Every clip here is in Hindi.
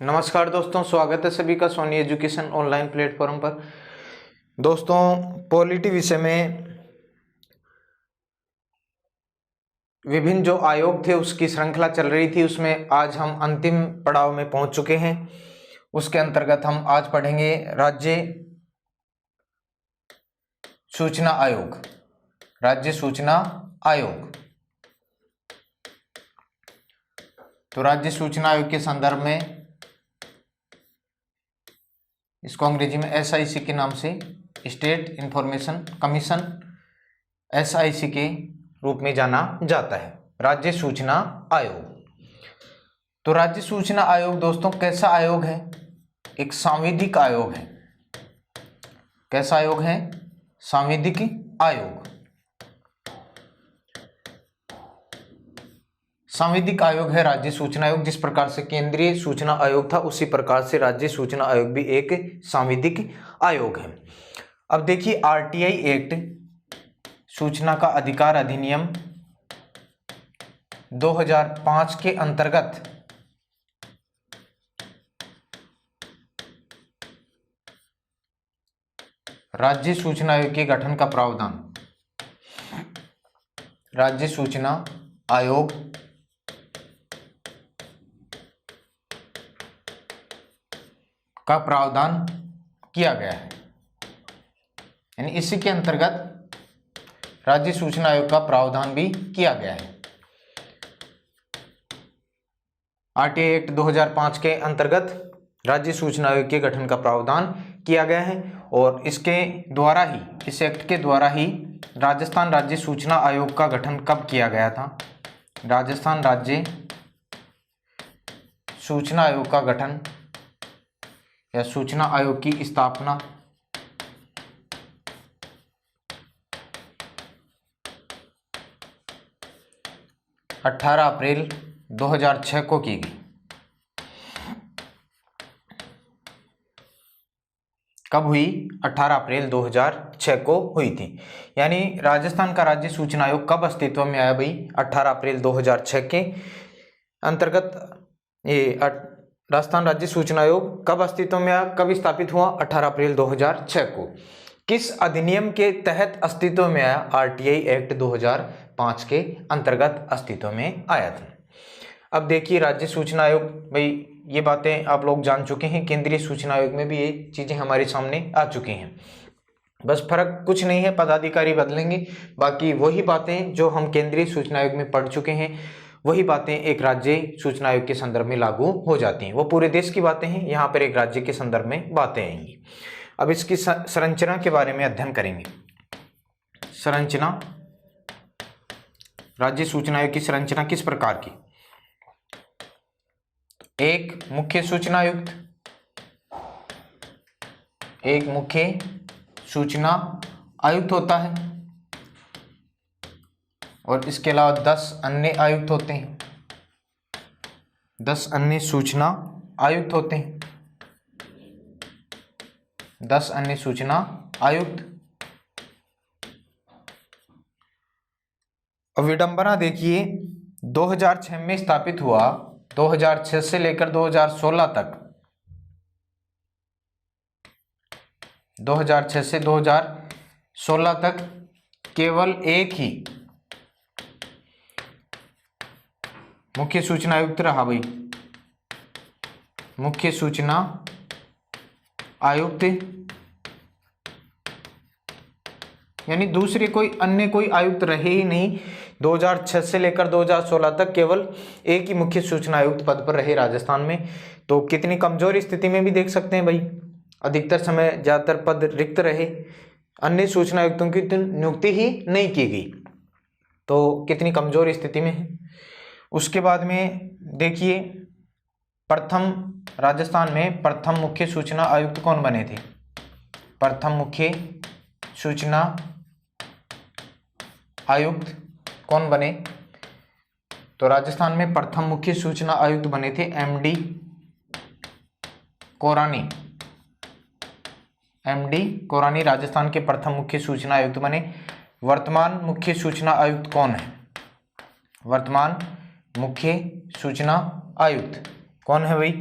नमस्कार दोस्तों, स्वागत है सभी का सोनी एजुकेशन ऑनलाइन प्लेटफॉर्म पर। दोस्तों, पॉलिटी विषय में विभिन्न जो आयोग थे उसकी श्रृंखला चल रही थी, उसमें आज हम अंतिम पड़ाव में पहुंच चुके हैं। उसके अंतर्गत हम आज पढ़ेंगे राज्य सूचना आयोग। राज्य सूचना आयोग। तो राज्य सूचना आयोग के संदर्भ में इसको अंग्रेजी में SIC के नाम से, स्टेट इंफॉर्मेशन कमीशन, SIC के रूप में जाना जाता है, राज्य सूचना आयोग। तो राज्य सूचना आयोग दोस्तों कैसा आयोग है? एक सांविधिक आयोग है। कैसा आयोग है? सांविधिक आयोग। सांविधिक आयोग है राज्य सूचना आयोग। जिस प्रकार से केंद्रीय सूचना आयोग था उसी प्रकार से राज्य सूचना आयोग भी एक सांविधिक आयोग है। अब देखिए, RTI एक्ट, सूचना का अधिकार अधिनियम 2005 के अंतर्गत राज्य सूचना आयोग के गठन का प्रावधान। राज्य सूचना आयोग का प्रावधान किया गया है, यानी इसी के अंतर्गत राज्य सूचना आयोग का प्रावधान भी किया गया है। RTI एक्ट 2005 के अंतर्गत राज्य सूचना आयोग के गठन का प्रावधान किया गया है और इसके द्वारा ही, इस एक्ट के द्वारा ही राजस्थान राज्य सूचना आयोग का गठन कब किया गया था? राजस्थान राज्य सूचना आयोग का गठन या सूचना आयोग की स्थापना 18 अप्रैल 2006 को की गई। कब हुई? 18 अप्रैल 2006 को हुई थी। यानी राजस्थान का राज्य सूचना आयोग कब अस्तित्व में आया भाई? 18 अप्रैल 2006 के अंतर्गत। ये राजस्थान राज्य सूचना आयोग कब अस्तित्व में आया, कब स्थापित हुआ? 18 अप्रैल 2006 को। किस अधिनियम के तहत अस्तित्व में आया? RTI एक्ट 2005 के अंतर्गत अस्तित्व में आया था। अब देखिए, राज्य सूचना आयोग, भाई ये बातें आप लोग जान चुके हैं। केंद्रीय सूचना आयोग में भी ये चीजें हमारे सामने आ चुकी हैं। बस फर्क कुछ नहीं है, पदाधिकारी बदलेंगे, बाकी वही बातें जो हम केंद्रीय सूचना आयोग में पढ़ चुके हैं वही बातें एक राज्य सूचना आयोग के संदर्भ में लागू हो जाती हैं। वो पूरे देश की बातें हैं, यहाँ पर एक राज्य के संदर्भ में बातें आएंगी। अब इसकी संरचना के बारे में अध्ययन करेंगे। संरचना, राज्य सूचना आयोग की संरचना किस प्रकार की? एक मुख्य सूचना आयुक्त, एक मुख्य सूचना आयुक्त होता है और इसके अलावा 10 अन्य आयुक्त होते हैं। 10 अन्य सूचना आयुक्त होते हैं। 10 अन्य सूचना आयुक्त। विडंबना देखिए, 2006 में स्थापित हुआ। 2006 से लेकर 2016 तक, 2006 से 2016 तक केवल एक ही मुख्य सूचना आयुक्त रहा भाई। मुख्य सूचना आयुक्त, यानी दूसरे कोई अन्य कोई आयुक्त रहे ही नहीं। 2006 से लेकर 2016 तक केवल एक ही मुख्य सूचना आयुक्त पद पर रहे राजस्थान में। तो कितनी कमजोर स्थिति में भी देख सकते हैं भाई, अधिकतर समय ज्यादातर पद रिक्त रहे, अन्य सूचना आयुक्तों की नियुक्ति ही नहीं की गई। तो कितनी कमजोर स्थिति में है। उसके बाद में देखिए, प्रथम राजस्थान में प्रथम मुख्य सूचना आयुक्त कौन बने थे? प्रथम मुख्य सूचना आयुक्त कौन बने? तो राजस्थान में प्रथम मुख्य सूचना आयुक्त बने थे MD कोरानी। MD कोरानी राजस्थान के प्रथम मुख्य सूचना आयुक्त बने। वर्तमान मुख्य सूचना आयुक्त कौन है? वर्तमान मुख्य सूचना आयुक्त कौन है भाई?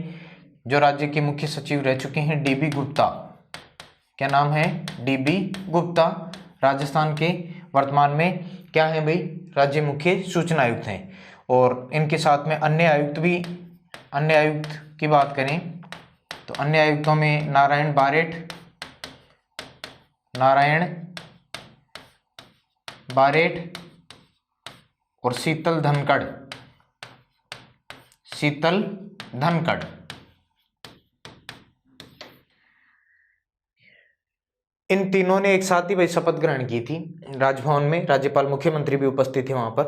जो राज्य के मुख्य सचिव रह चुके हैं डीबी गुप्ता। क्या नाम है? डीबी गुप्ता। राजस्थान के वर्तमान में क्या है भाई? राज्य मुख्य सूचना आयुक्त हैं। और इनके साथ में अन्य आयुक्त की बात करें तो अन्य आयुक्तों में नारायण बारेठ और शीतल धनखड़। इन तीनों ने एक साथ ही भाई शपथ ग्रहण की थी राजभवन में। राज्यपाल, मुख्यमंत्री भी उपस्थित थे वहां पर।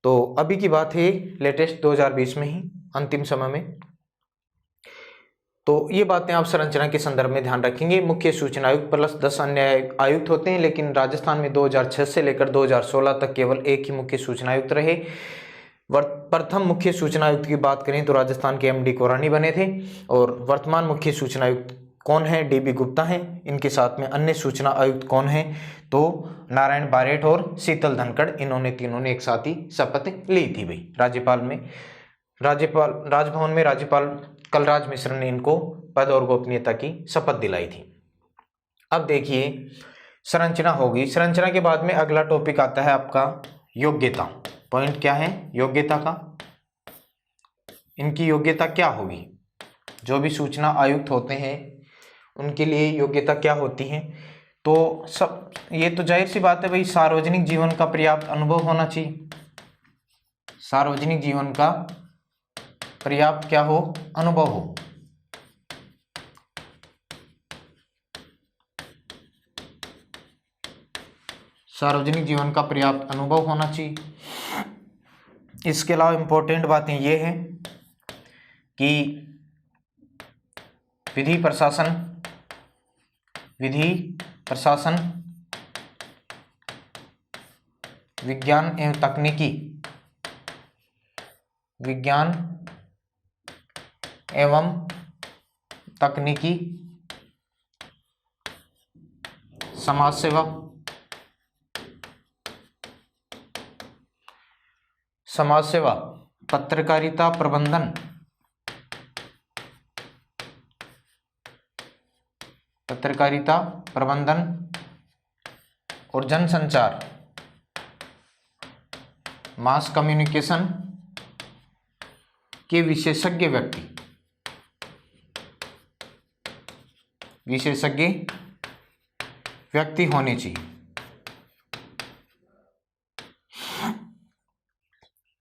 तो अभी की बात है लेटेस्ट 2020 में ही, अंतिम समय में। तो ये बातें आप संरचना के संदर्भ में ध्यान रखेंगे। मुख्य सूचना आयुक्त प्लस 10 अन्य आयुक्त होते हैं, लेकिन राजस्थान में 2006 से लेकर 2016 तक केवल एक ही मुख्य सूचना आयुक्त रहे। प्रथम मुख्य सूचना आयुक्त की बात करें तो राजस्थान के एमडी कोरानी बने थे। और वर्तमान मुख्य सूचना आयुक्त कौन है? डीबी गुप्ता हैं। इनके साथ में अन्य सूचना आयुक्त कौन है? तो नारायण बारेठ और शीतल धनखड़। इन्होंने तीनों ने एक साथ ही शपथ ली थी भाई राजभवन में। राज्यपाल कलराज मिश्र ने इनको पद और गोपनीयता की शपथ दिलाई थी। अब देखिए संरचना होगी। संरचना के बाद में अगला टॉपिक आता है आपका योग्यता। पॉइंट क्या है? योग्यता का। इनकी योग्यता क्या होगी? जो भी सूचना आयुक्त होते हैं उनके लिए योग्यता क्या होती है? तो सब ये तो जाहिर सी बात है भाई, सार्वजनिक जीवन का पर्याप्त अनुभव होना चाहिए। सार्वजनिक जीवन का पर्याप्त क्या हो? अनुभव हो। सार्वजनिक जीवन का पर्याप्त अनुभव होना चाहिए। इसके अलावा इंपॉर्टेंट बातें ये हैं कि विधि प्रशासन, विज्ञान एवं तकनीकी, समाज सेवा, पत्रकारिता प्रबंधन और जनसंचार, मास कम्युनिकेशन के विशेषज्ञ व्यक्ति होने चाहिए।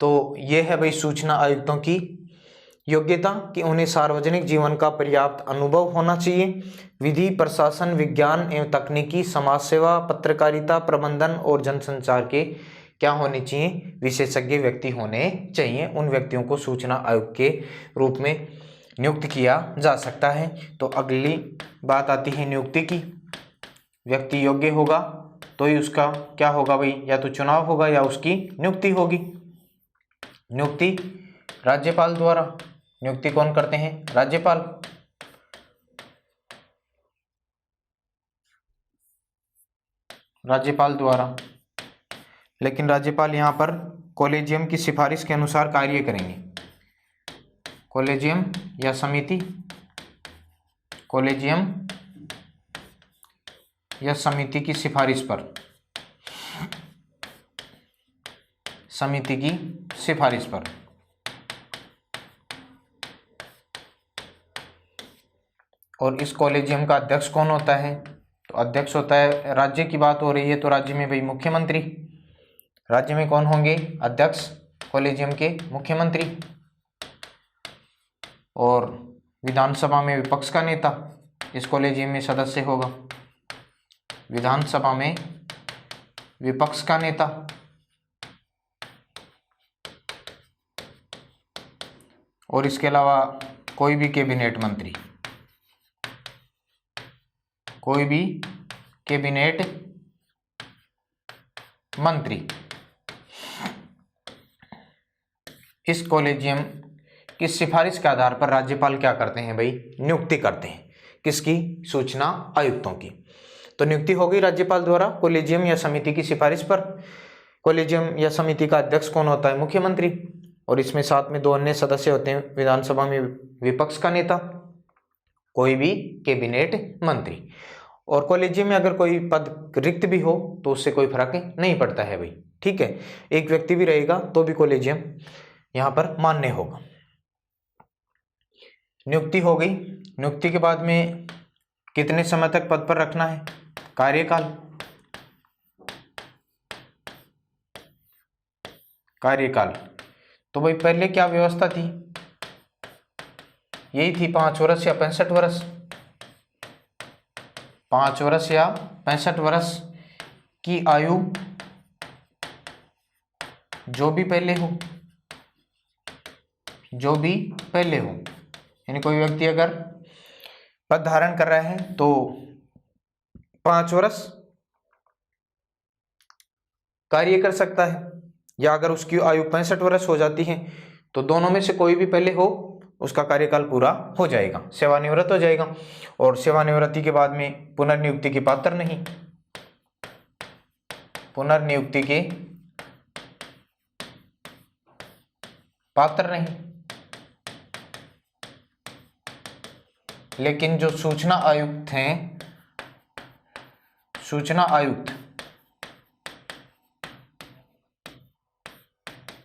तो ये है भाई सूचना आयुक्तों की योग्यता कि उन्हें सार्वजनिक जीवन का पर्याप्त अनुभव होना चाहिए। विधि प्रशासन, विज्ञान एवं तकनीकी, समाज सेवा, पत्रकारिता प्रबंधन और जनसंचार के क्या होने चाहिए? विशेषज्ञ व्यक्ति होने चाहिए। उन व्यक्तियों को सूचना आयुक्त के रूप में नियुक्त किया जा सकता है। तो अगली बात आती है नियुक्ति की। व्यक्ति योग्य होगा तो ही उसका क्या होगा भाई? या तो चुनाव होगा या उसकी नियुक्ति होगी। नियुक्ति राज्यपाल द्वारा। नियुक्ति कौन करते हैं? राज्यपाल। राज्यपाल द्वारा। लेकिन राज्यपाल यहाँ पर कॉलेजियम की सिफारिश के अनुसार कार्य करेंगे। कॉलेजियम या समिति, कॉलेजियम या समिति की सिफारिश पर, समिति की सिफारिश पर। और इस कॉलेजियम का अध्यक्ष कौन होता है? तो अध्यक्ष होता है, राज्य की बात हो रही है तो राज्य में भाई मुख्यमंत्री। राज्य में कौन होंगे? अध्यक्ष कॉलेजियम के? मुख्यमंत्री। और विधानसभा में विपक्ष का नेता इस कॉलेजियम में सदस्य होगा। विधानसभा में विपक्ष का नेता। और इसके अलावा कोई भी कैबिनेट मंत्री, कोई भी कैबिनेट मंत्री इस कॉलेजियम की सिफारिश के आधार पर राज्यपाल क्या करते हैं भाई? नियुक्ति करते हैं। किसकी? सूचना आयुक्तों की। तो नियुक्ति हो गई राज्यपाल द्वारा कॉलेजियम या समिति की सिफारिश पर। कॉलेजियम या समिति का अध्यक्ष कौन होता है? मुख्यमंत्री। और इसमें साथ में 2 अन्य सदस्य होते हैं, विधानसभा में विपक्ष का नेता कोई भी कैबिनेट मंत्री। और कॉलेजियम में अगर कोई पद रिक्त भी हो तो उससे कोई फर्क नहीं पड़ता है भाई, ठीक है। एक व्यक्ति भी रहेगा तो भी कॉलेजियम यहाँ पर मान्य होगा। नियुक्ति हो गई। नियुक्ति के बाद में कितने समय तक पद पर रखना है, कार्यकाल। कार्यकाल तो भाई पहले क्या व्यवस्था थी, यही थी 5 वर्ष या 65 वर्ष। 5 वर्ष या 65 वर्ष की आयु जो भी पहले हो, जो भी पहले हो, यानी कोई व्यक्ति अगर पद धारण कर रहा है तो 5 वर्ष कार्य कर सकता है, या अगर उसकी आयु 65 वर्ष हो जाती है तो दोनों में से कोई भी पहले हो उसका कार्यकाल पूरा हो जाएगा, सेवानिवृत्त हो जाएगा। और सेवानिवृत्ति के बाद में पुनर्नियुक्ति के पात्र नहीं, पुनर्नियुक्ति के पात्र नहीं। लेकिन जो सूचना आयुक्त हैं, सूचना आयुक्त,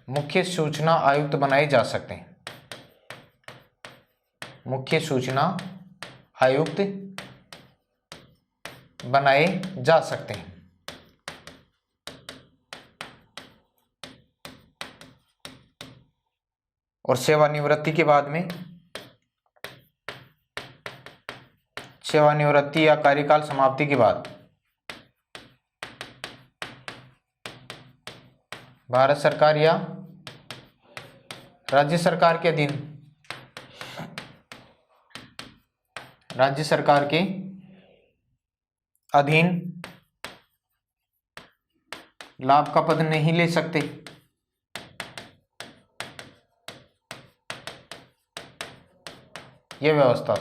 मुख्य सूचना आयुक्त बनाए जा सकते हैं, मुख्य सूचना आयुक्त बनाए जा सकते हैं। और सेवानिवृत्ति के बाद में, सेवानिवृत्ति या कार्यकाल समाप्ति के बाद भारत सरकार या राज्य सरकार के अधीन, राज्य सरकार के अधीन लाभ का पद नहीं ले सकते। ये व्यवस्था,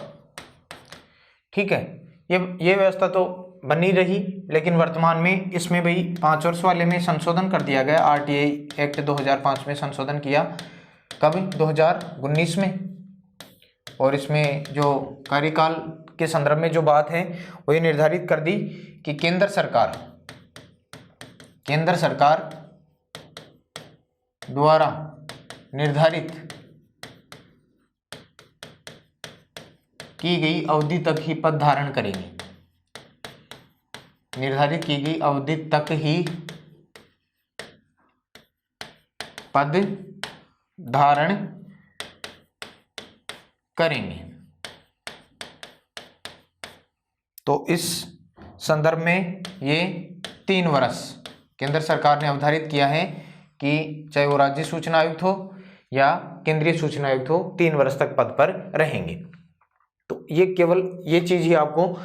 ठीक है, ये व्यवस्था तो बनी रही, लेकिन वर्तमान में इसमें भाई 5 वर्ष वाले में संशोधन कर दिया गया। आरटीआई एक्ट 2005 में संशोधन किया, कब, 2019 में। और इसमें जो कार्यकाल के संदर्भ में जो बात है वो ये निर्धारित कर दी कि केंद्र सरकार द्वारा निर्धारित की गई अवधि तक ही पद धारण करेंगे, निर्धारित की गई अवधि तक ही पद धारण करेंगे। तो इस संदर्भ में ये 3 वर्ष केंद्र सरकार ने अवधारित किया है कि चाहे वो राज्य सूचना आयुक्त हो या केंद्रीय सूचना आयुक्त हो, 3 वर्ष तक पद पर रहेंगे। तो ये केवल ये चीज ही आपको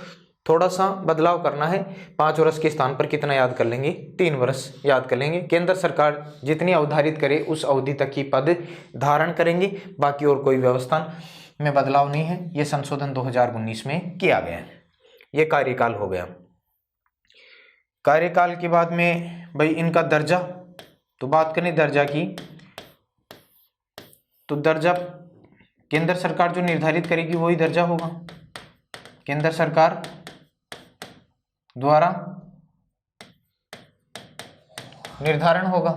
थोड़ा सा बदलाव करना है। 5 वर्ष के स्थान पर कितना याद कर लेंगे, 3 वर्ष याद कर लेंगे। केंद्र सरकार जितनी अवधारित करे उस अवधि तक ही पद धारण करेंगे, बाकी और कोई व्यवस्था में बदलाव नहीं है। ये संशोधन 2019 में किया गया है। ये कार्यकाल हो गया। कार्यकाल के बाद में भाई इनका दर्जा, तो बात करें दर्जा की, तो दर्जा केंद्र सरकार जो निर्धारित करेगी वही दर्जा होगा, केंद्र सरकार द्वारा निर्धारण होगा।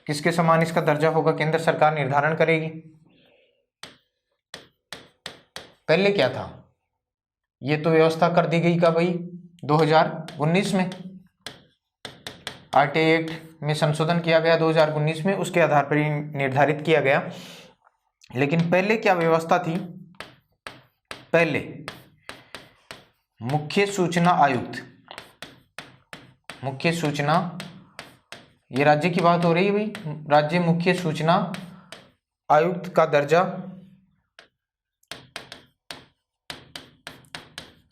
किसके समान इसका दर्जा होगा, केंद्र सरकार निर्धारण करेगी। पहले क्या था, ये तो व्यवस्था कर दी गई का भाई 2019 में, आरटीआई एक्ट में संशोधन किया गया 2019 में, उसके आधार पर निर्धारित किया गया। लेकिन पहले क्या व्यवस्था थी, पहले मुख्य सूचना आयुक्त, मुख्य सूचना, ये राज्य की बात हो रही है भाई, राज्य मुख्य सूचना आयुक्त का दर्जा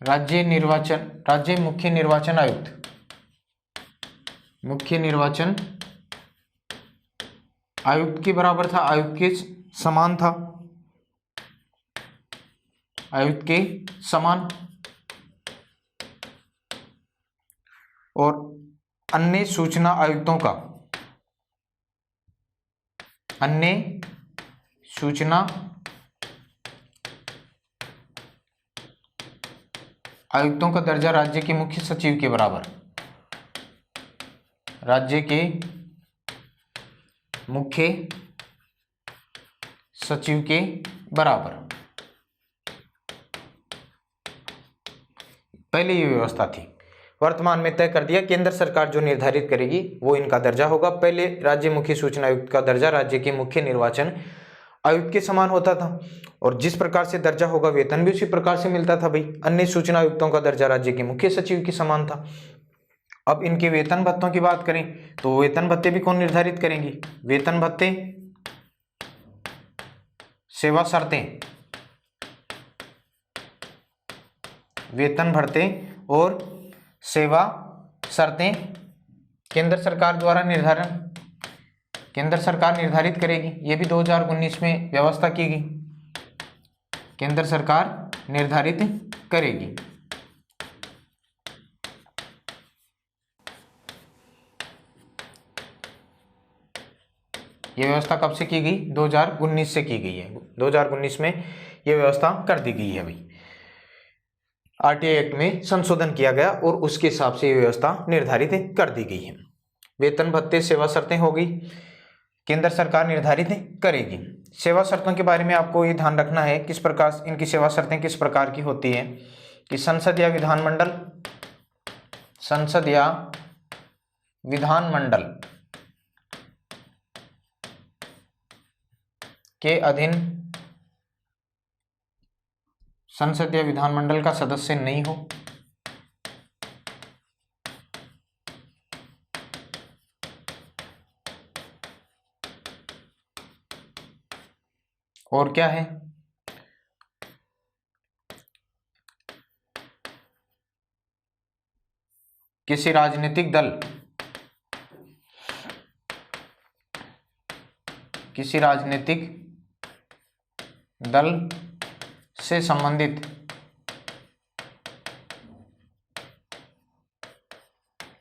राज्य मुख्य निर्वाचन आयुक्त, मुख्य निर्वाचन आयुक्त के बराबर था, आयुक्त के समान था, आयुक्त के समान। और अन्य सूचना आयुक्तों का, अन्य सूचना आयुक्तों का दर्जा राज्य के मुख्य सचिव के बराबर, राज्य के मुख्य सचिव के बराबर। पहले ये व्यवस्था थी, वर्तमान में तय कर दिया केंद्र सरकार जो निर्धारित करेगी वो इनका दर्जा होगा। पहले राज्य मुख्य सूचना आयुक्त का दर्जा राज्य के मुख्य निर्वाचन आयुक्त के समान होता था, और जिस प्रकार से दर्जा होगा वेतन भी उसी प्रकार से मिलता था भाई। अन्य सूचना आयुक्तों का दर्जा राज्य के मुख्य सचिव के समान था। अब इनके वेतन भत्तों की बात करें तो वेतन भत्ते भी कौन निर्धारित करेंगे? वेतन भत्ते, सेवा शर्तें, वेतन भत्ते और सेवा शर्तें केंद्र सरकार द्वारा केंद्र सरकार निर्धारित करेगी। ये भी 2019 में व्यवस्था की गई, केंद्र सरकार निर्धारित करेगी। ये व्यवस्था कब से की गई? 2019 से की गई है। 2019 में ये व्यवस्था कर दी गई है भाई। आरटीआई एक्ट में संशोधन किया गया और उसके हिसाब से ये व्यवस्था निर्धारित कर दी गई है। वेतन भत्ते सेवा शर्तें हो गई, केंद्र सरकार निर्धारित करेगी। सेवा शर्तों के बारे में आपको ये ध्यान रखना है किस प्रकार इनकी सेवा शर्तें किस प्रकार की होती हैं कि संसद या विधानमंडल के अधीन संसद या विधानमंडल का सदस्य नहीं हो, और क्या है? किसी राजनीतिक दल से संबंधित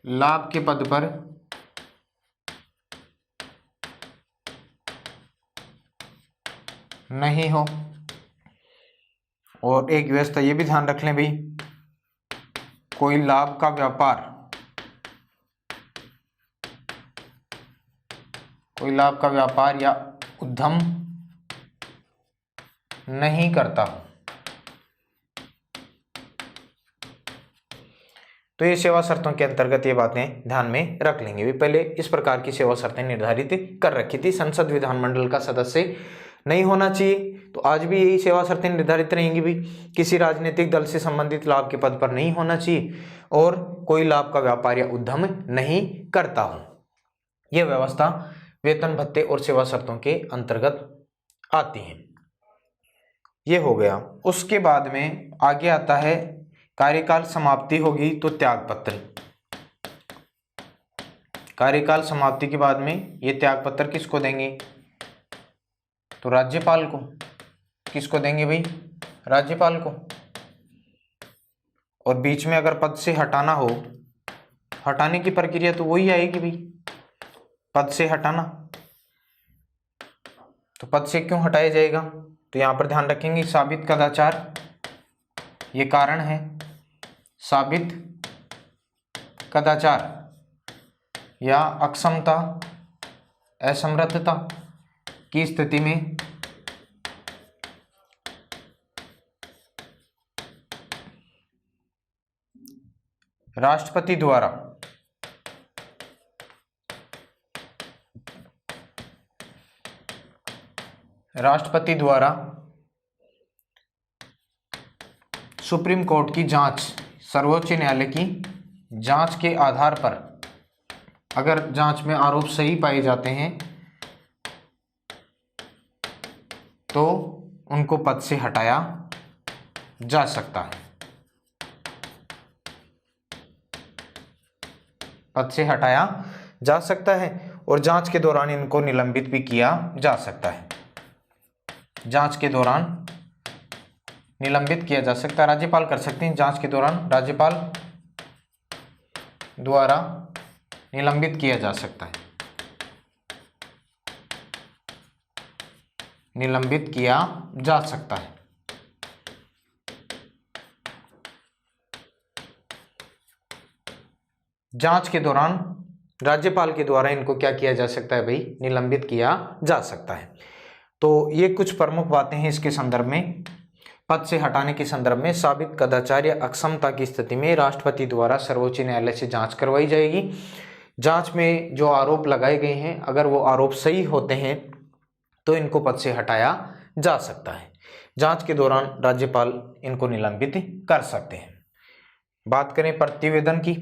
लाभ के पद पर नहीं हो। और एक व्यवस्था ये भी ध्यान रख लें भाई, कोई लाभ का व्यापार या उद्यम नहीं करता हो। तो ये सेवा शर्तों के अंतर्गत ये बातें ध्यान में रख लेंगे भी। पहले इस प्रकार की सेवा शर्तें निर्धारित कर रखी थी, संसद विधानमंडल का सदस्य नहीं होना चाहिए, तो आज भी यही सेवा शर्तें निर्धारित रहेंगी भी। किसी राजनीतिक दल से संबंधित लाभ के पद पर नहीं होना चाहिए और कोई लाभ का व्यापार या उद्यम नहीं करता हो। यह व्यवस्था वेतन भत्ते और सेवा शर्तों के अंतर्गत आती है। ये हो गया। उसके बाद में आगे आता है कार्यकाल समाप्ति होगी तो त्यागपत्र। कार्यकाल समाप्ति के बाद में ये त्यागपत्र किसको देंगे? तो राज्यपाल को। किसको देंगे भाई? राज्यपाल को। और बीच में अगर पद से हटाना हो, हटाने की प्रक्रिया तो वही आएगी भाई, पद से हटाना। तो पद से क्यों हटाया जाएगा? तो यहां पर ध्यान रखेंगे साबित कदाचार, ये कारण है। साबित कदाचार या अक्षमता, असमर्थता की स्थिति में राष्ट्रपति द्वारा सुप्रीम कोर्ट की जांच, सर्वोच्च न्यायालय की जांच के आधार पर अगर जांच में आरोप सही पाए जाते हैं तो उनको पद से हटाया जा सकता है। पद से हटाया जा सकता है और जांच के दौरान इनको निलंबित भी किया जा सकता है। जांच के दौरान निलंबित किया जा सकता है, राज्यपाल कर सकते हैं। जांच के दौरान राज्यपाल द्वारा निलंबित किया जा सकता है, निलंबित किया जा सकता है। जांच के दौरान राज्यपाल के द्वारा इनको क्या किया जा सकता है भाई, निलंबित किया जा सकता है। तो ये कुछ प्रमुख बातें हैं इसके संदर्भ में। पद से हटाने के संदर्भ में साबित कदाचार या अक्षमता की स्थिति में राष्ट्रपति द्वारा सर्वोच्च न्यायालय से जांच करवाई जाएगी। जांच में जो आरोप लगाए गए हैं अगर वो आरोप सही होते हैं तो इनको पद से हटाया जा सकता है। जांच के दौरान राज्यपाल इनको निलंबित कर सकते हैं। बात करें प्रतिवेदन की,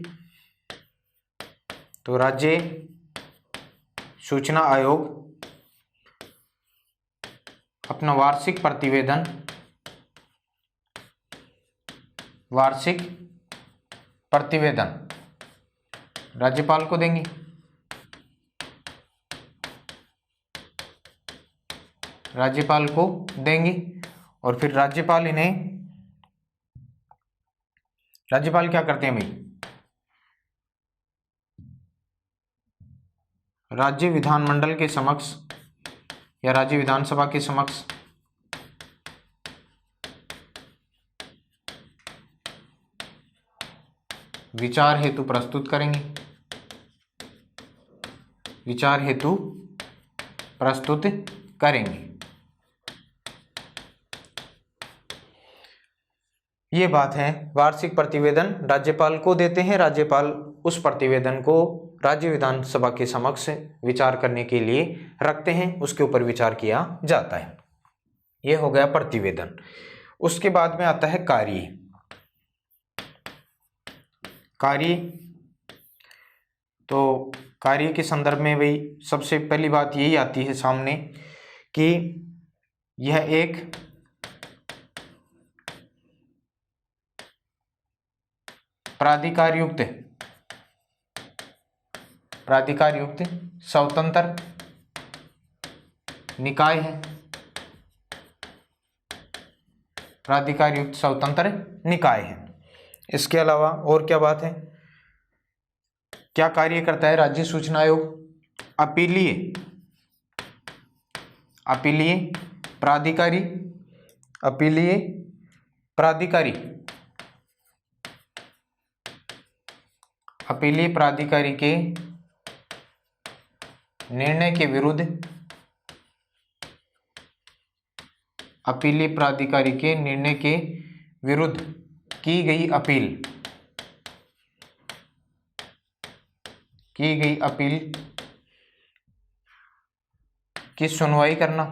तो राज्य सूचना आयोग अपना वार्षिक प्रतिवेदन राज्यपाल को देंगे। और फिर राज्यपाल क्या करते हैं भाई, राज्य विधानमंडल के समक्ष या राज्य विधानसभा के समक्ष विचार हेतु प्रस्तुत करेंगे। ये बात है। वार्षिक प्रतिवेदन राज्यपाल को देते हैं, राज्यपाल उस प्रतिवेदन को राज्य विधानसभा के समक्ष विचार करने के लिए रखते हैं, उसके ऊपर विचार किया जाता है। ये हो गया प्रतिवेदन। उसके बाद में आता है कार्य। तो कार्य के संदर्भ में भाई सबसे पहली बात यही आती है सामने कि यह एक प्राधिकार युक्त स्वतंत्र निकाय है। इसके अलावा और क्या बात है, क्या कार्य करता है राज्य सूचना आयोग? अपीलीय प्राधिकारी के निर्णय के विरुद्ध की गई अपील की सुनवाई करना।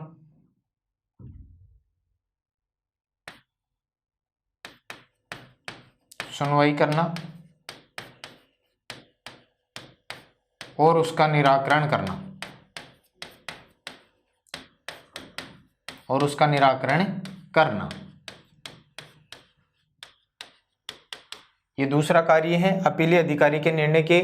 और उसका निराकरण करना। ये दूसरा कार्य है। अपीलीय अधिकारी के निर्णय के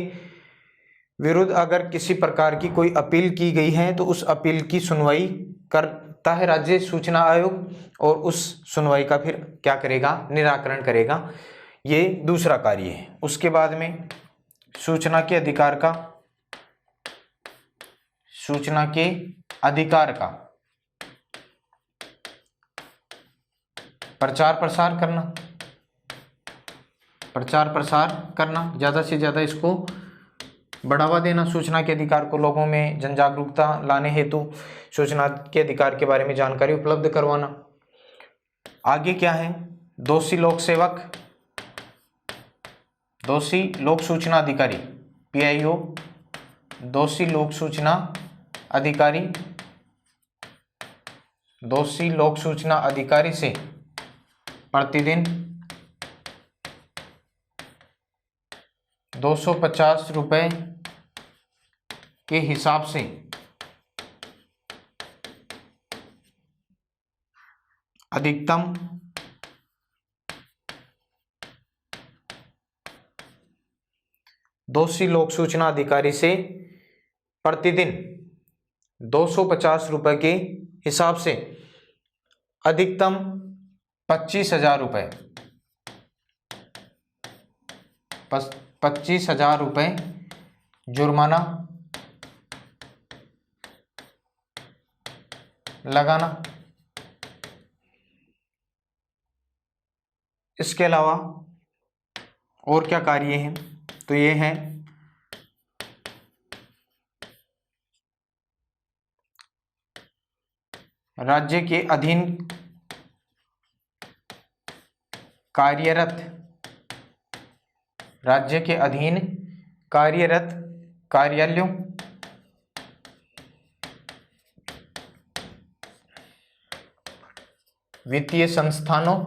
विरुद्ध अगर किसी प्रकार की कोई अपील की गई है तो उस अपील की सुनवाई करता है राज्य सूचना आयोग, और उस सुनवाई का फिर क्या करेगा, निराकरण करेगा। ये दूसरा कार्य है। उसके बाद में सूचना के अधिकार प्रचार प्रसार करना, ज़्यादा से ज़्यादा इसको बढ़ावा देना। सूचना के अधिकार को लोगों में जन जागरूकता लाने हेतु सूचना के अधिकार के बारे में जानकारी उपलब्ध करवाना। आगे क्या है, दोषी लोक सूचना अधिकारी PIO, दोषी लोक सूचना अधिकारी से प्रतिदिन 250 रुपये के हिसाब से अधिकतम दोषी लोक सूचना अधिकारी से प्रतिदिन 250 रुपये के हिसाब से अधिकतम 25,000 रुपये 25,000 रुपये जुर्माना लगाना। इसके अलावा और क्या कार्य हैं, तो ये हैं राज्य के अधीन कार्यरत, राज्य के अधीन कार्यरत कार्यालयों, वित्तीय संस्थानों,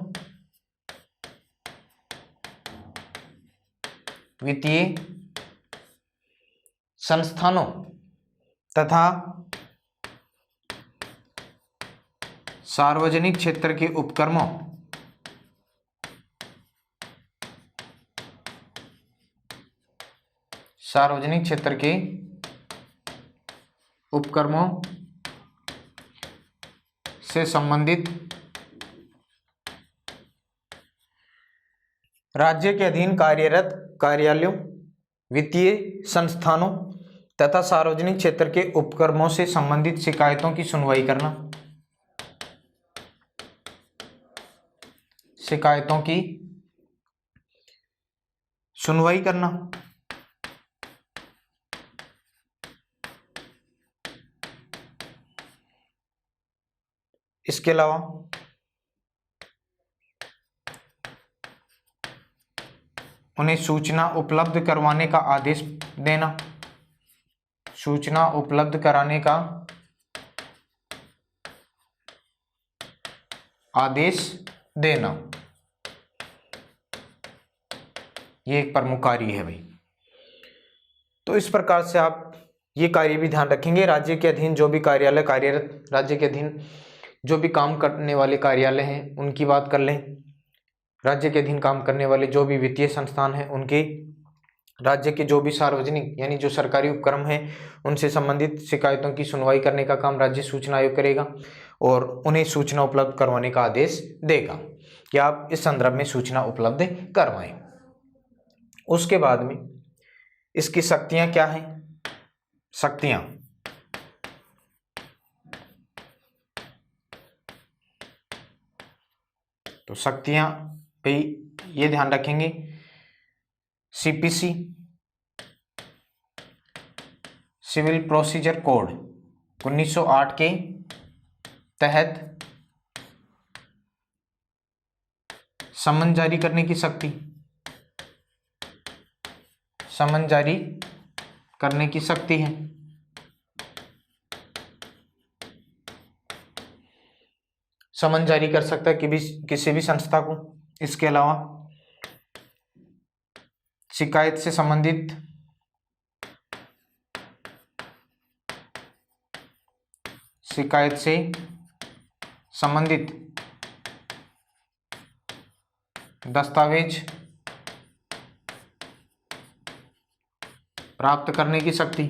वित्तीय संस्थानों तथा सार्वजनिक क्षेत्र के उपक्रमों, सार्वजनिक क्षेत्र के उपक्रमों से संबंधित राज्य के अधीन कार्यरत कार्यालयों, वित्तीय संस्थानों तथा सार्वजनिक क्षेत्र के उपक्रमों से संबंधित शिकायतों की सुनवाई करना, शिकायतों की सुनवाई करना। इसके अलावा उन्हें सूचना उपलब्ध करवाने का आदेश देना, सूचना उपलब्ध कराने का आदेश देना, ये एक प्रमुख कार्य है भाई। तो इस प्रकार से आप ये कार्य भी ध्यान रखेंगे। राज्य के अधीन जो भी कार्यालय कार्यरत, राज्य के अधीन जो भी काम करने वाले कार्यालय हैं उनकी बात कर लें, राज्य के अधीन काम करने वाले जो भी वित्तीय संस्थान हैं उनके, राज्य के जो भी सार्वजनिक यानी जो सरकारी उपक्रम हैं उनसे संबंधित शिकायतों की सुनवाई करने का काम राज्य सूचना आयोग करेगा और उन्हें सूचना उपलब्ध करवाने का आदेश देगा कि आप इस संदर्भ में सूचना उपलब्ध करवाएं। उसके बाद में इसकी शक्तियां क्या हैं? शक्तियां तो शक्तियां पे ये ध्यान रखेंगे, सीपीसी सिविल प्रोसीजर कोड 1908 के तहत समन जारी करने की शक्ति, समन जारी करने की शक्ति है। समन जारी कर सकता है किसी भी संस्था को। इसके अलावा शिकायत से संबंधित दस्तावेज प्राप्त करने की शक्ति,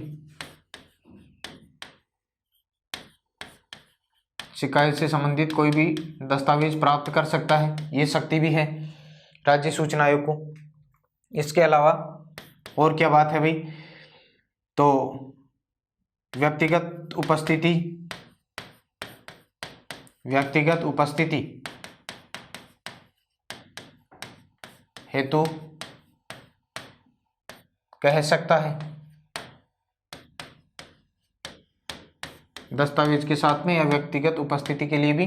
शिकायत से संबंधित कोई भी दस्तावेज प्राप्त कर सकता है, ये शक्ति भी है राज्य सूचना आयोग को। इसके अलावा और क्या बात है भाई? तो व्यक्तिगत उपस्थिति हेतु कह सकता है, दस्तावेज के साथ में या व्यक्तिगत उपस्थिति के लिए भी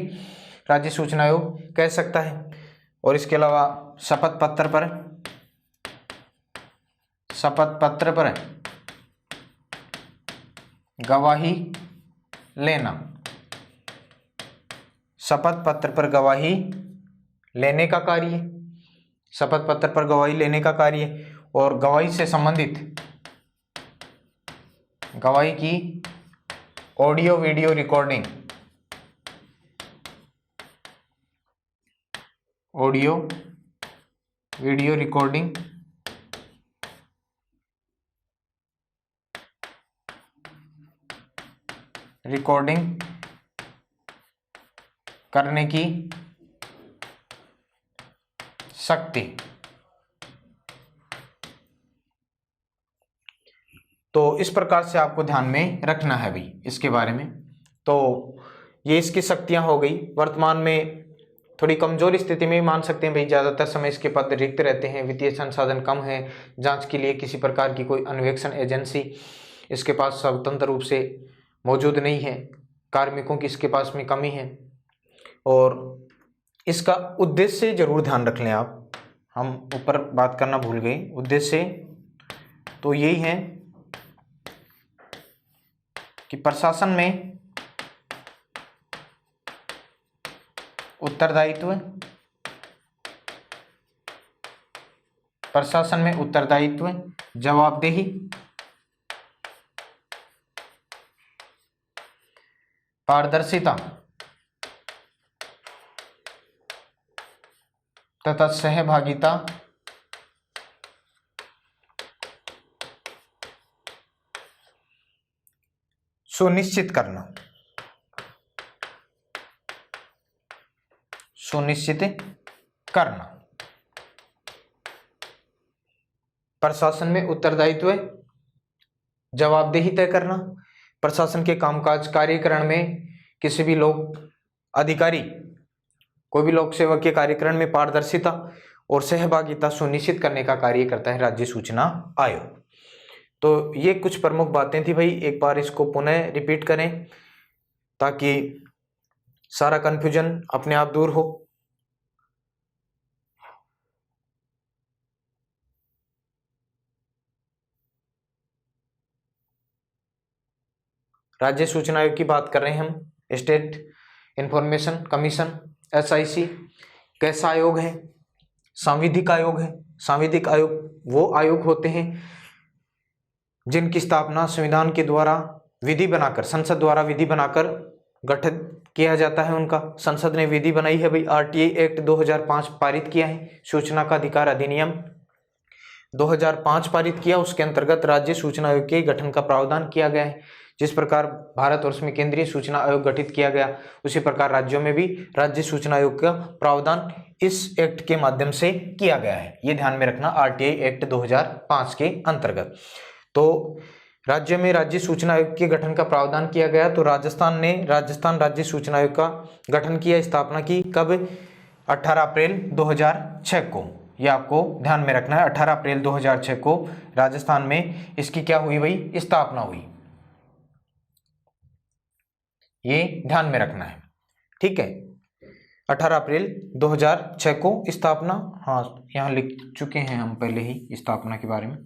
राज्य सूचना आयोग कह सकता है। और इसके अलावा शपथ पत्र पर गवाही लेना, शपथ पत्र पर गवाही लेने का कार्य, शपथ पत्र पर गवाही लेने का कार्य और गवाही से संबंधित गवाही की audio video recording, audio video recording करने की शक्ति। तो इस प्रकार से आपको ध्यान में रखना है भाई इसके बारे में। तो ये इसकी शक्तियां हो गई। वर्तमान में थोड़ी कमजोर स्थिति में मान सकते हैं भाई, ज़्यादातर समय इसके पद रिक्त रहते हैं, वित्तीय संसाधन कम है, जांच के लिए किसी प्रकार की कोई अन्वेषण एजेंसी इसके पास स्वतंत्र रूप से मौजूद नहीं है, कार्मिकों की इसके पास में कमी है। और इसका उद्देश्य जरूर ध्यान रख लें आप, हम ऊपर बात करना भूल गए। उद्देश्य तो यही है कि प्रशासन में उत्तरदायित्व, प्रशासन में उत्तरदायित्व, जवाबदेही, पारदर्शिता तथा सहभागिता सुनिश्चित करना, सुनिश्चित करना। प्रशासन में उत्तरदायित्व, जवाबदेही तय करना, प्रशासन के कामकाज कार्यकरण में किसी भी लोक अधिकारी, कोई भी लोक सेवक के कार्यकरण में पारदर्शिता और सहभागिता सुनिश्चित करने का कार्य करता है राज्य सूचना आयोग। तो ये कुछ प्रमुख बातें थी भाई, एक बार इसको पुनः रिपीट करें ताकि सारा कंफ्यूजन अपने आप दूर हो। राज्य सूचना आयोग की बात कर रहे हैं हम। स्टेट इंफॉर्मेशन कमीशन SIC कैसा आयोग है? सांविधिक आयोग है। सांविधिक आयोग वो आयोग होते हैं जिनकी स्थापना संविधान के द्वारा विधि बनाकर, संसद द्वारा विधि बनाकर गठित किया जाता है। उनका संसद ने विधि बनाई है भाई, RTI एक्ट 2005 पारित किया है, सूचना का अधिकार अधिनियम 2005 पारित किया, उसके अंतर्गत राज्य सूचना आयोग के गठन का प्रावधान किया गया है। जिस प्रकार भारतवर्ष में केंद्रीय सूचना आयोग गठित किया गया, उसी प्रकार राज्यों में भी राज्य सूचना आयोग का प्रावधान इस एक्ट के माध्यम से किया गया है। ये ध्यान में रखना, RTI एक्ट 2005 के अंतर्गत। तो राज्य में राज्य सूचना आयोग के गठन का प्रावधान किया गया। तो राजस्थान ने राजस्थान राज्य सूचना आयोग का गठन किया, स्थापना की कब? 18 अप्रैल 2006 को। यह आपको ध्यान में रखना है, 18 अप्रैल 2006 को राजस्थान में इसकी क्या हुई भाई? स्थापना हुई। ये ध्यान में रखना है, ठीक है। 18 अप्रैल 2006 को स्थापना, हाँ यहाँ लिख चुके हैं हम पहले ही स्थापना के बारे में।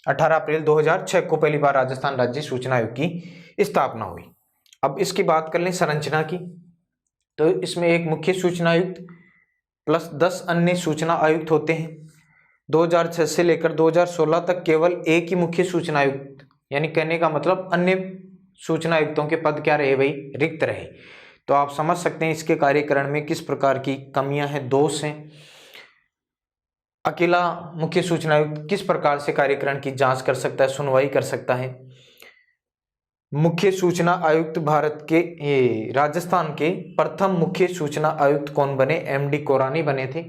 18 अप्रैल 2006 को पहली बार राजस्थान राज्य सूचना आयोग की स्थापना हुई। अब इसकी बात कर लें संरचना की, तो इसमें एक मुख्य सूचना आयुक्त प्लस 10 अन्य सूचना आयुक्त होते हैं। 2006 से लेकर 2016 तक केवल एक ही मुख्य सूचना आयुक्त, यानी कहने का मतलब अन्य सूचना आयुक्तों के पद क्या रहे भाई? रिक्त रहे। तो आप समझ सकते हैं इसके कार्यकरण में किस प्रकार की कमियां हैं, दोष हैं। अकेला मुख्य सूचना आयुक्त किस प्रकार से कार्यकरण की जांच कर सकता है, सुनवाई कर सकता है। मुख्य सूचना आयुक्त भारत के राजस्थान के प्रथम मुख्य सूचना आयुक्त कौन बने? MD कोरानी बने थे।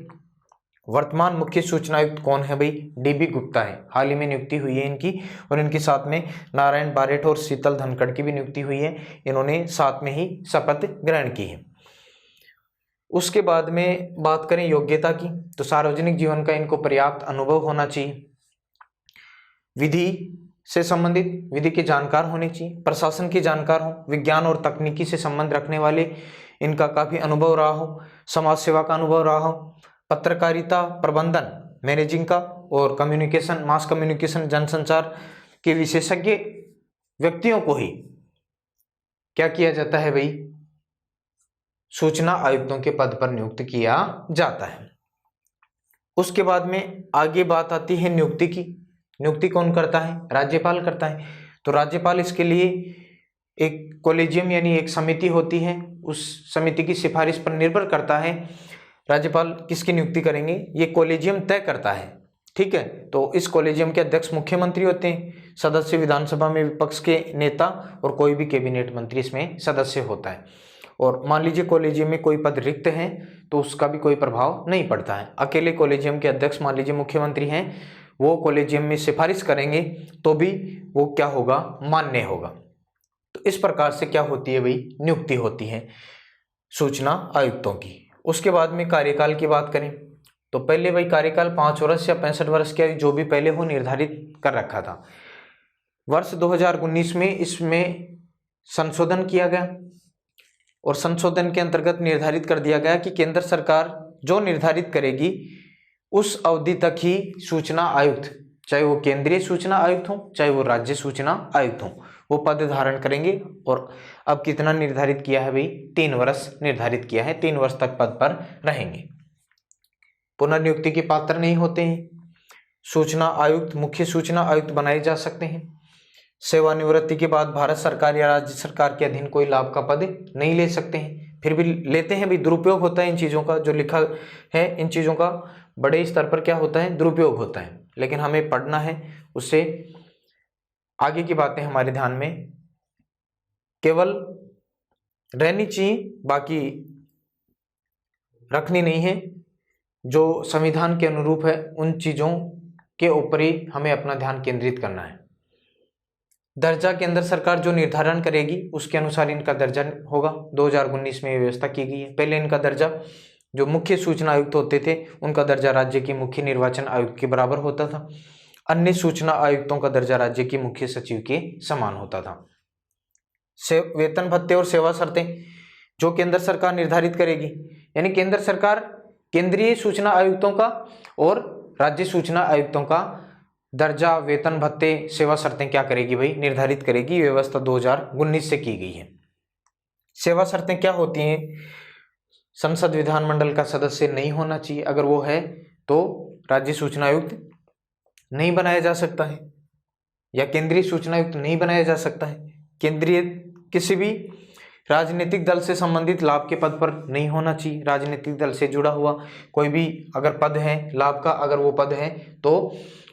वर्तमान मुख्य सूचना आयुक्त कौन है भाई? DB गुप्ता है, हाल ही में नियुक्ति हुई है इनकी। और इनके साथ में नारायण बारेठ और शीतल धनखड़ की भी नियुक्ति हुई है, इन्होंने साथ में ही शपथ ग्रहण की है। उसके बाद में बात करें योग्यता की, तो सार्वजनिक जीवन का इनको पर्याप्त अनुभव होना चाहिए, विधि से संबंधित, विधि के जानकार होने चाहिए, प्रशासन के जानकार हो, विज्ञान और तकनीकी से संबंध रखने वाले, इनका काफी अनुभव रहा हो, समाज सेवा का अनुभव रहा हो, पत्रकारिता प्रबंधन मैनेजिंग का और कम्युनिकेशन, मास कम्युनिकेशन, जनसंचार के विशेषज्ञ व्यक्तियों को ही क्या किया जाता है भाई? सूचना आयुक्तों के पद पर नियुक्त किया जाता है। उसके बाद में आगे बात आती है नियुक्ति की। नियुक्ति कौन करता है? राज्यपाल करता है। तो राज्यपाल इसके लिए एक कॉलेजियम यानी एक समिति होती है, उस समिति की सिफारिश पर निर्भर करता है राज्यपाल किसकी नियुक्ति करेंगे, ये कॉलेजियम तय करता है, ठीक है। तो इस कॉलेजियम के अध्यक्ष मुख्यमंत्री होते हैं, सदस्य विधानसभा में विपक्ष के नेता और कोई भी कैबिनेट मंत्री इसमें सदस्य होता है। और मान लीजिए कॉलेजियम में कोई पद रिक्त है तो उसका भी कोई प्रभाव नहीं पड़ता है। अकेले कॉलेजियम के अध्यक्ष मान लीजिए मुख्यमंत्री हैं, वो कॉलेजियम में सिफारिश करेंगे तो भी वो क्या होगा? मान्य होगा। तो इस प्रकार से क्या होती है भाई? नियुक्ति होती है सूचना आयुक्तों की। उसके बाद में कार्यकाल की बात करें तो पहले भाई कार्यकाल 5 वर्ष या 65 वर्ष के जो भी पहले हो निर्धारित कर रखा था, वर्ष 2019 में इसमें संशोधन किया गया और संशोधन के अंतर्गत निर्धारित कर दिया गया कि केंद्र सरकार जो निर्धारित करेगी उस अवधि तक ही सूचना आयुक्त, चाहे वो केंद्रीय सूचना आयुक्त हो चाहे वो राज्य सूचना आयुक्त हो, वो पद धारण करेंगे। और अब कितना निर्धारित किया है भाई, 3 वर्ष निर्धारित किया है, 3 वर्ष तक पद पर रहेंगे, पुनर्नियुक्ति के पात्र नहीं होते हैं। सूचना आयुक्त मुख्य सूचना आयुक्त बनाए जा सकते हैं। सेवानिवृत्ति के बाद भारत सरकार या राज्य सरकार के अधीन कोई लाभ का पद नहीं ले सकते हैं, फिर भी लेते हैं भाई, दुरुपयोग होता है इन चीज़ों का, जो लिखा है इन चीज़ों का बड़े स्तर पर क्या होता है, दुरुपयोग होता है, लेकिन हमें पढ़ना है, उससे आगे की बातें हमारे ध्यान में केवल रहनी चाहिए, बाकी रखनी नहीं है। जो संविधान के अनुरूप है उन चीज़ों के ऊपर ही हमें अपना ध्यान केंद्रित करना है। दर्जा केंद्र सरकार जो निर्धारण करेगी उसके अनुसार इनका दर्जा होगा। 2019 में व्यवस्था की गई है। पहले इनका दर्जा, जो मुख्य सूचना आयुक्त होते थे उनका दर्जा राज्य के मुख्य निर्वाचन आयुक्त के बराबर होता था। अन्य सूचना आयुक्तों का दर्जा राज्य के मुख्य सचिव के समान होता था। वेतन भत्ते और सेवा शर्तें जो केंद्र सरकार निर्धारित करेगी, यानी केंद्र सरकार केंद्रीय सूचना आयुक्तों का और राज्य सूचना आयुक्तों का दर्जा, वेतन भत्ते, सेवा शर्तें क्या करेगी भाई, निर्धारित करेगी। ये व्यवस्था 2019 से की गई है। सेवा शर्तें क्या होती हैं, संसद विधानमंडल का सदस्य नहीं होना चाहिए, अगर वो है तो राज्य सूचना आयुक्त नहीं बनाया जा सकता है या केंद्रीय सूचना आयुक्त नहीं बनाया जा सकता है। केंद्रीय किसी भी राजनीतिक दल से संबंधित लाभ के पद पर नहीं होना चाहिए। राजनीतिक दल से जुड़ा हुआ कोई भी अगर पद है लाभ का, अगर वो पद है तो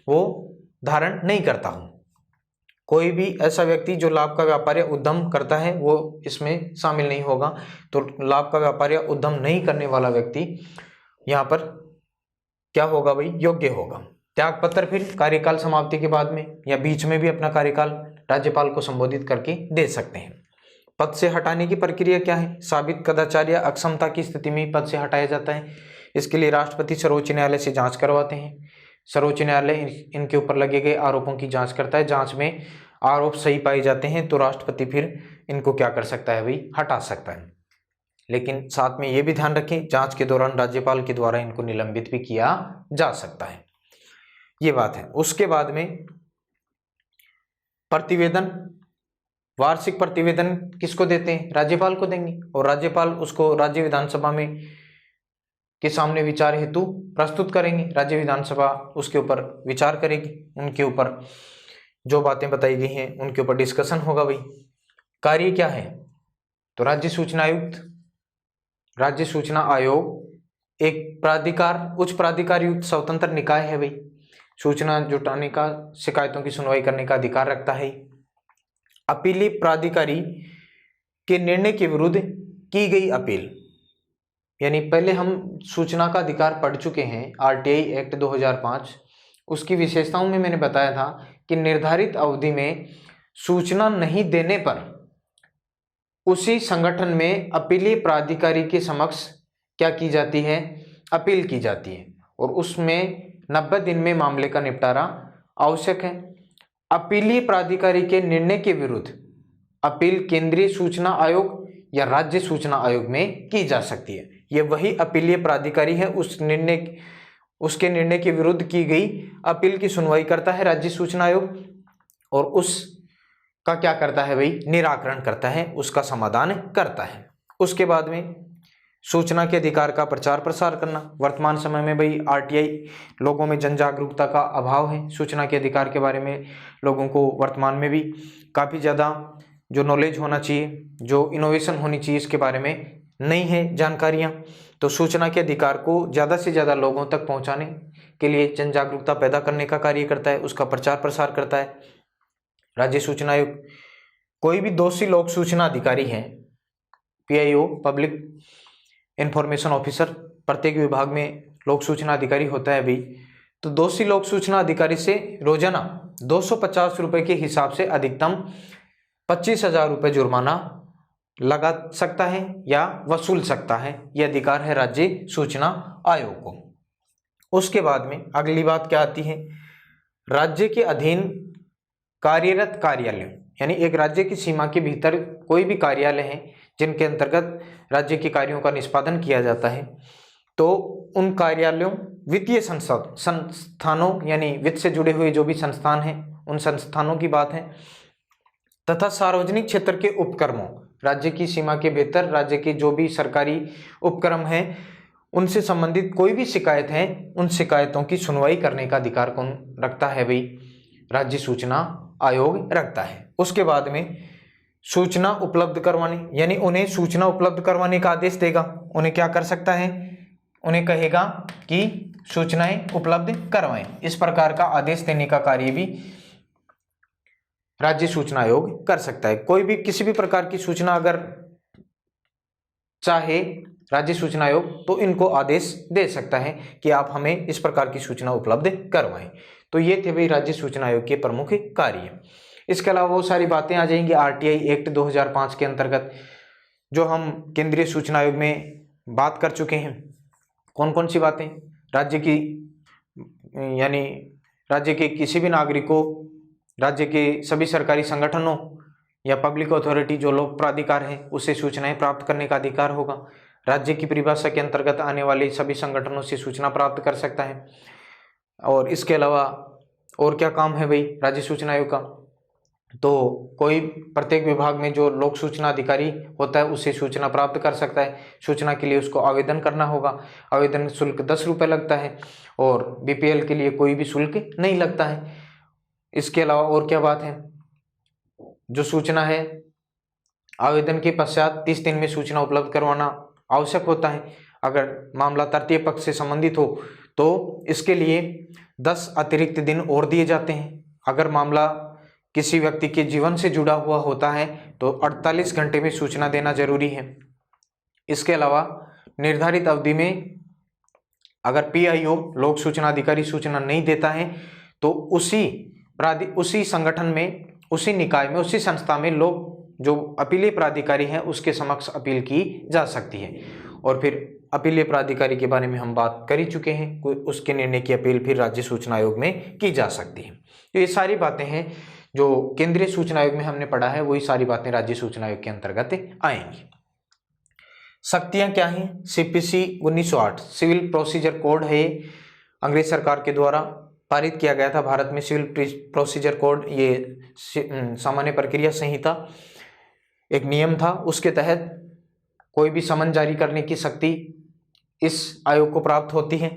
वो धारण नहीं करता हूँ। कोई भी ऐसा व्यक्ति जो लाभ का व्यापार या उद्यम करता है वो इसमें शामिल नहीं होगा। तो लाभ का व्यापार या उद्यम नहीं करने वाला व्यक्ति यहाँ पर क्या होगा भाई, योग्य होगा। त्याग पत्र फिर कार्यकाल समाप्ति के बाद में या बीच में भी अपना कार्यकाल राज्यपाल को संबोधित करके दे सकते हैं। पद से हटाने की प्रक्रिया क्या है, साबित कदाचार या अक्षमता की स्थिति में पद से हटाया जाता है। इसके लिए राष्ट्रपति सर्वोच्च न्यायालय से जांच करवाते हैं। सर्वोच्च न्यायालय इनके ऊपर लगे गए आरोपों की जांच करता है। जांच में आरोप सही पाए जाते हैं तो राष्ट्रपति फिर इनको क्या कर सकता है भाई, हटा सकता है। लेकिन साथ में ये भी ध्यान रखें, जांच के दौरान राज्यपाल के द्वारा इनको निलंबित भी किया जा सकता है, ये बात है। उसके बाद में प्रतिवेदन, वार्षिक प्रतिवेदन किसको देते हैं, राज्यपाल को देंगे और राज्यपाल उसको राज्य विधानसभा में के सामने विचार हेतु प्रस्तुत करेंगे। राज्य विधानसभा उसके ऊपर विचार करेगी, उनके ऊपर जो बातें बताई गई हैं उनके ऊपर डिस्कशन होगा भाई। कार्य क्या है, तो राज्य सूचना आयुक्त, राज्य सूचना आयोग एक प्राधिकार, उच्च प्राधिकार युक्त स्वतंत्र निकाय है भाई। सूचना जुटाने का, शिकायतों की सुनवाई करने का अधिकार रखता है। अपीली प्राधिकारी के निर्णय के विरुद्ध की गई अपील, यानी पहले हम सूचना का अधिकार पढ़ चुके हैं, आरटीआई एक्ट 2005, उसकी विशेषताओं में मैंने बताया था कि निर्धारित अवधि में सूचना नहीं देने पर उसी संगठन में अपीली प्राधिकारी के समक्ष क्या की जाती है, अपील की जाती है और उसमें 90 दिन में मामले का निपटारा आवश्यक है। अपीली प्राधिकारी के निर्णय के विरुद्ध अपील केंद्रीय सूचना आयोग या राज्य सूचना आयोग में की जा सकती है। यह वही अपीलीय प्राधिकारी है, उसके निर्णय के विरुद्ध की गई अपील की सुनवाई करता है राज्य सूचना आयोग और उसका क्या करता है भाई, निराकरण करता है, उसका समाधान करता है। उसके बाद में सूचना के अधिकार का प्रचार प्रसार करना। वर्तमान समय में भाई आरटीआई, लोगों में जन जागरूकता का अभाव है। सूचना के अधिकार के बारे में लोगों को वर्तमान में भी काफ़ी ज़्यादा जो नॉलेज होना चाहिए, जो इनोवेशन होनी चाहिए, इसके बारे में नहीं है जानकारियाँ। तो सूचना के अधिकार को ज़्यादा से ज़्यादा लोगों तक पहुँचाने के लिए जन जागरूकता पैदा करने का कार्य करता है, उसका प्रचार प्रसार करता है राज्य सूचना आयोग। कोई भी दोषी लोक सूचना अधिकारी है, पीआईओ, पब्लिक इंफॉर्मेशन ऑफिसर, प्रत्येक विभाग में लोक सूचना अधिकारी होता है भाई। तो दोषी लोक सूचना अधिकारी से रोजाना 250 रुपये के हिसाब से अधिकतम 25,000 रुपये जुर्माना लगा सकता है या वसूल सकता है। यह अधिकार है राज्य सूचना आयोग को। उसके बाद में अगली बात क्या आती है, राज्य के अधीन कार्यरत कार्यालयों, यानी एक राज्य की सीमा के भीतर कोई भी कार्यालय हैं जिनके अंतर्गत राज्य के कार्यों का निष्पादन किया जाता है, तो उन कार्यालयों, वित्तीय संस्थानों यानी वित्त से जुड़े हुए जो भी संस्थान हैं उन संस्थानों की बात है, तथा सार्वजनिक क्षेत्र के उपक्रमों, राज्य की सीमा के भीतर राज्य के जो भी सरकारी उपक्रम हैं उनसे संबंधित कोई भी शिकायत है, उन शिकायतों की सुनवाई करने का अधिकार कौन रखता है भाई? राज्य सूचना आयोग रखता है। उसके बाद में सूचना उपलब्ध करवाने, यानी उन्हें सूचना उपलब्ध करवाने का आदेश देगा। उन्हें क्या कर सकता है? उन्हें कहेगा कि सूचनाएं उपलब्ध करवाएं। इस प्रकार का आदेश देने का कार्य भी राज्य सूचना आयोग कर सकता है। कोई भी किसी भी प्रकार की सूचना अगर चाहे राज्य सूचना आयोग तो इनको आदेश दे सकता है कि आप हमें इस प्रकार की सूचना उपलब्ध करवाएं। तो ये थे भाई राज्य सूचना आयोग के प्रमुख कार्य। इसके अलावा वो सारी बातें आ जाएंगी आरटीआई एक्ट 2005 के अंतर्गत, जो हम केंद्रीय सूचना आयोग में बात कर चुके हैं। कौन कौन सी बातें? राज्य की, यानी राज्य के किसी भी नागरिक को राज्य के सभी सरकारी संगठनों या पब्लिक अथॉरिटी जो लोक प्राधिकार है उससे सूचनाएं प्राप्त करने का अधिकार होगा। राज्य की परिभाषा के अंतर्गत आने वाले सभी संगठनों से सूचना प्राप्त कर सकता है। और इसके अलावा और क्या काम है भाई राज्य सूचना आयोग का? तो कोई प्रत्येक विभाग में जो लोक सूचना अधिकारी होता है उससे सूचना प्राप्त कर सकता है। सूचना के लिए उसको आवेदन करना होगा। आवेदन शुल्क 10 रुपये लगता है और बीपीएल के लिए कोई भी शुल्क नहीं लगता है। इसके अलावा और क्या बात है? जो सूचना है आवेदन के पश्चात 30 दिन में सूचना उपलब्ध करवाना आवश्यक होता है। अगर मामला तृतीय पक्ष से संबंधित हो तो इसके लिए 10 अतिरिक्त दिन और दिए जाते हैं। अगर मामला किसी व्यक्ति के जीवन से जुड़ा हुआ होता है तो 48 घंटे में सूचना देना जरूरी है। इसके अलावा निर्धारित अवधि में अगर पीआईओ लोक सूचना अधिकारी सूचना नहीं देता है तो उसी संगठन में, उसी निकाय में, उसी संस्था में लोग जो अपीलीय प्राधिकारी हैं उसके समक्ष अपील की जा सकती है। और फिर अपीलीय प्राधिकारी के बारे में हम बात कर ही चुके हैं, उसके निर्णय की अपील फिर राज्य सूचना आयोग में की जा सकती है। तो ये सारी बातें हैं जो केंद्रीय सूचना आयोग में हमने पढ़ा है, वही सारी बातें राज्य सूचना आयोग के अंतर्गत आएंगी। शक्तियां क्या हैं? सीपीसी 1908 सिविल प्रोसीजर कोड है, अंग्रेज सरकार के द्वारा पारित किया गया था भारत में। सिविल प्रोसीजर कोड ये सामान्य प्रक्रिया संहिता एक नियम था, उसके तहत कोई भी समन जारी करने की शक्ति इस आयोग को प्राप्त होती है।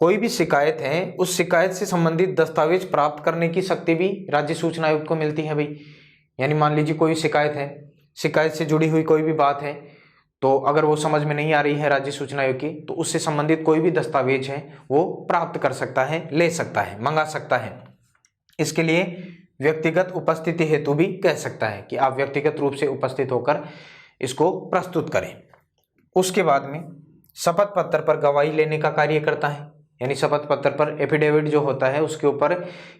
कोई भी शिकायत है उस शिकायत से संबंधित दस्तावेज प्राप्त करने की शक्ति भी राज्य सूचना आयोग को मिलती है भाई। यानी मान लीजिए कोई शिकायत है, शिकायत से जुड़ी हुई कोई भी बात है, तो अगर वो समझ में नहीं आ रही है राज्य सूचना आयोग की तो उससे संबंधित कोई भी दस्तावेज है वो प्राप्त कर सकता है, ले सकता है, मंगा सकता है। इसके लिए व्यक्तिगत उपस्थिति हेतु भी कह सकता है कि आप व्यक्तिगत रूप से उपस्थित होकर इसको प्रस्तुत करें। उसके बाद में शपथ पत्र पर गवाही लेने का कार्य करता है, यानी शपथ पत्र पर एफिडेविट जो होता है उसके ऊपर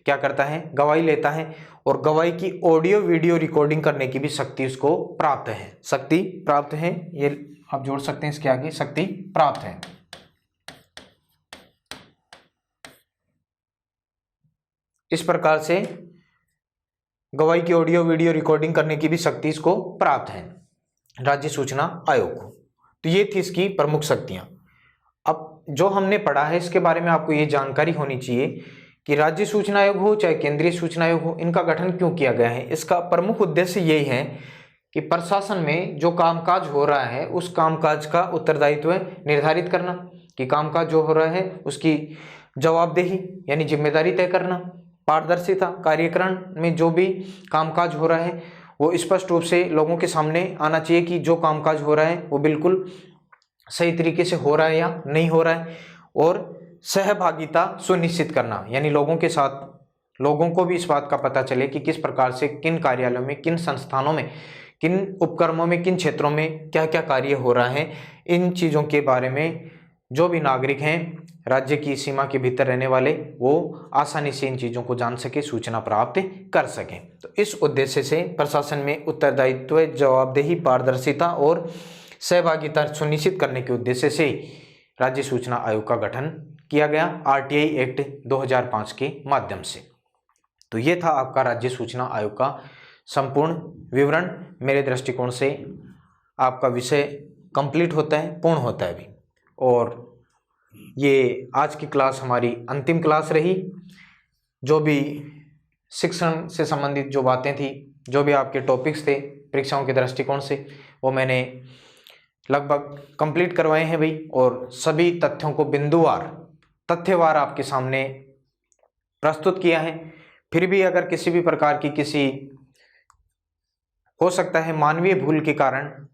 क्या करता है? गवाही लेता है। और गवाही की ऑडियो वीडियो रिकॉर्डिंग करने की भी शक्ति उसको प्राप्त है। शक्ति प्राप्त है, ये आप जोड़ सकते हैं इसके आगे, शक्ति प्राप्त है। इस प्रकार से गवाही की ऑडियो वीडियो रिकॉर्डिंग करने की भी शक्ति इसको प्राप्त है राज्य सूचना आयोग को। तो ये थी इसकी प्रमुख शक्तियां। अब जो हमने पढ़ा है इसके बारे में आपको ये जानकारी होनी चाहिए कि राज्य सूचना आयोग हो चाहे केंद्रीय सूचना आयोग हो, इनका गठन क्यों किया गया है। इसका प्रमुख उद्देश्य यही है कि प्रशासन में जो कामकाज हो रहा है उस कामकाज का उत्तरदायित्व निर्धारित करना, कि कामकाज जो हो रहा है उसकी जवाबदेही यानी जिम्मेदारी तय करना, पारदर्शिता, कार्यक्रम में जो भी कामकाज हो रहा है वो स्पष्ट रूप से लोगों के सामने आना चाहिए कि जो कामकाज हो रहा है वो बिल्कुल सही तरीके से हो रहा है या नहीं हो रहा है। और सहभागिता सुनिश्चित करना, यानी लोगों के साथ लोगों को भी इस बात का पता चले कि किस प्रकार से किन कार्यालयों में, किन संस्थानों में, किन उपक्रमों में, किन क्षेत्रों में क्या क्या कार्य हो रहा है। इन चीज़ों के बारे में जो भी नागरिक हैं राज्य की सीमा के भीतर रहने वाले वो आसानी से इन चीज़ों को जान सके, सूचना प्राप्त कर सकें। तो इस उद्देश्य से प्रशासन में उत्तरदायित्व, जवाबदेही, पारदर्शिता और सहभागिता सुनिश्चित करने के उद्देश्य से राज्य सूचना आयोग का गठन किया गया आरटीआई एक्ट 2005 के माध्यम से। तो ये था आपका राज्य सूचना आयोग का संपूर्ण विवरण। मेरे दृष्टिकोण से आपका विषय कंप्लीट होता है, पूर्ण होता है अभी। और ये आज की क्लास हमारी अंतिम क्लास रही। जो भी शिक्षण से संबंधित जो बातें थी, जो भी आपके टॉपिक्स थे परीक्षाओं के दृष्टिकोण से, वो मैंने लगभग कंप्लीट करवाए हैं भाई। और सभी तथ्यों को बिंदुवार, तथ्यवार आपके सामने प्रस्तुत किया है। फिर भी अगर किसी भी प्रकार की किसी हो सकता है मानवीय भूल के कारण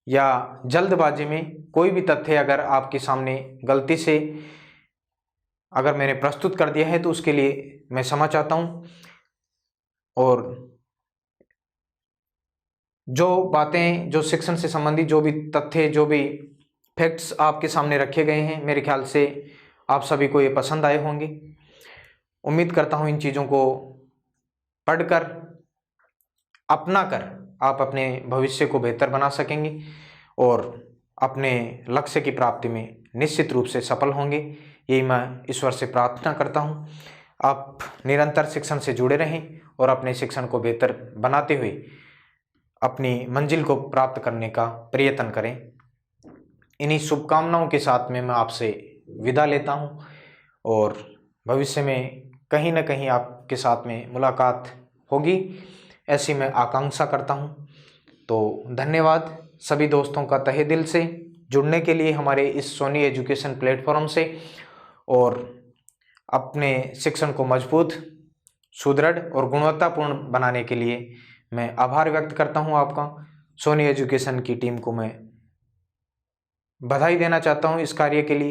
या जल्दबाजी में कोई भी तथ्य अगर आपके सामने गलती से अगर मैंने प्रस्तुत कर दिया है तो उसके लिए मैं क्षमा चाहता हूं। और जो बातें, जो शिक्षण से संबंधित जो भी तथ्य, जो भी फैक्ट्स आपके सामने रखे गए हैं, मेरे ख्याल से आप सभी को ये पसंद आए होंगे। उम्मीद करता हूं इन चीज़ों को पढ़कर, अपना कर आप अपने भविष्य को बेहतर बना सकेंगे और अपने लक्ष्य की प्राप्ति में निश्चित रूप से सफल होंगे। यही मैं ईश्वर से प्रार्थना करता हूं। आप निरंतर शिक्षण से जुड़े रहें और अपने शिक्षण को बेहतर बनाते हुए अपनी मंजिल को प्राप्त करने का प्रयत्न करें। इन्हीं शुभकामनाओं के साथ में मैं आपसे विदा लेता हूं और भविष्य में कहीं ना कहीं आपके साथ में मुलाकात होगी, ऐसी मैं आकांक्षा करता हूं। तो धन्यवाद सभी दोस्तों का तहे दिल से जुड़ने के लिए हमारे इस सोनी एजुकेशन प्लेटफॉर्म से, और अपने शिक्षण को मजबूत, सुदृढ़ और गुणवत्तापूर्ण बनाने के लिए मैं आभार व्यक्त करता हूं आपका। सोनी एजुकेशन की टीम को मैं बधाई देना चाहता हूं इस कार्य के लिए।